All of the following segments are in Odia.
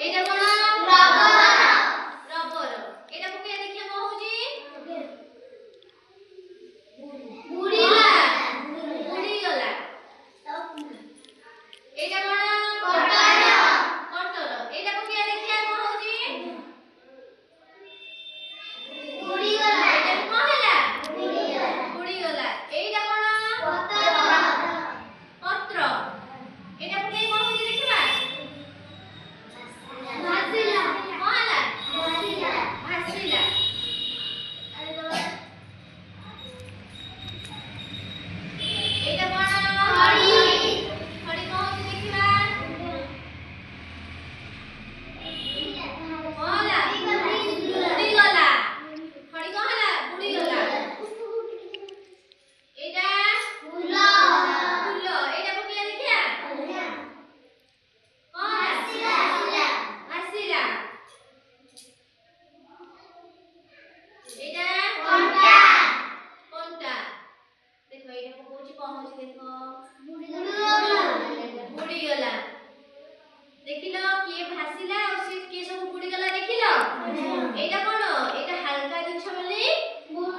ଏଇଟା କଣ ରବର ରବର ଏଇଟା ପକେଇ ଦେଖିଆ କଣ ହଉଛି ବୁଡ଼ିଲା ବୁଡ଼ିଗଲା ଏଇଟା କଣ କଟର କଟର ଏଇଟା ପକେଇ ଦେଖିଆ କଣ ହଉଛି ବୁଡ଼ିଗଲା ଏଇଟା କଣ ହେଲା ବୁଡ଼ିଗଲା ଏଇଟା କଣ ପତ୍ର ପତ୍ର ଏଇଟା ପକେଇ କଣ ହଉଛି ଦେଖିବା ଭାସିଲା କଣ ହେଲା ଭାସିଲା ଏଇଟା କଣ ଖଡ଼ି ଖଡ଼ି କଣ ହଉଛି ଦେଖିବା କଣ ହେଲା ବୁଡ଼ିଗଲା ଖଡ଼ି କଣ ହେଲା ବୁଡ଼ିଗଲା ଏଇଟା ଫୁଲ ଫୁଲ ଏଇଟା ପକେଇ ଦେଖିଆ କଣ ଭାସିଲା ଭାସିଲା ଏଇଟା କଣ୍ଟା କଣ୍ଟା ଦେଖ ଏଇଟା ପକଉଛି କଣ ହଉଛି ଦେଖ ବୁଡ଼ିଗଲା ଦେଖିଲ କିଏ ଭାସିଲା ଆଉ ସେ କିଏ ସବୁ ବୁଡ଼ିଗଲା ଦେଖିଲ ଏଇଟା କଣ ଏଇଟା ହାଲକା ଜିନିଷ ବୋଲି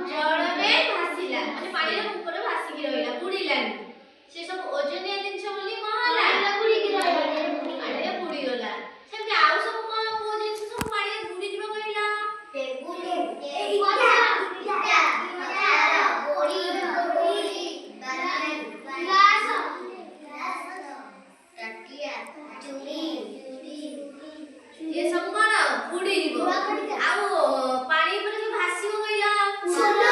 ଜଳରେ ଭାସିଲା ମାନେ ପାଣିର ଉପରେ ଭାସିକି ରହିଲା ବୁଡ଼ିଲାନି ସେ ସବୁ ଓଜନିଆ ଜିନିଷ ବୋଲି କଣ ହେଲା ପାଣିରେ ବୁଡ଼ିଗଲା ସେମିତି ଆଉ ସବୁ କଣ କୋଉ ଜିନିଷ ସବୁ ପାଣିରେ ବୁଡ଼ିଯିବ କହିଲ ये सब कौन बुड़ी जीवो आउ पानी पर जो भासी हो गइला फूलो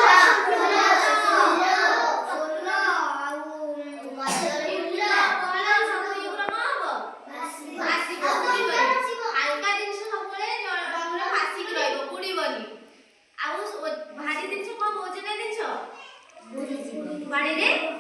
फूलो आउ कदली फूलो कला सब एगुरा न हबो भासी हल्का जिनिस सबले जल भासी कि रहइबो बुड़ीबनी आउ भारी जिनिस कोन ओजने जिनिस बुड़ी जीवो पानी रे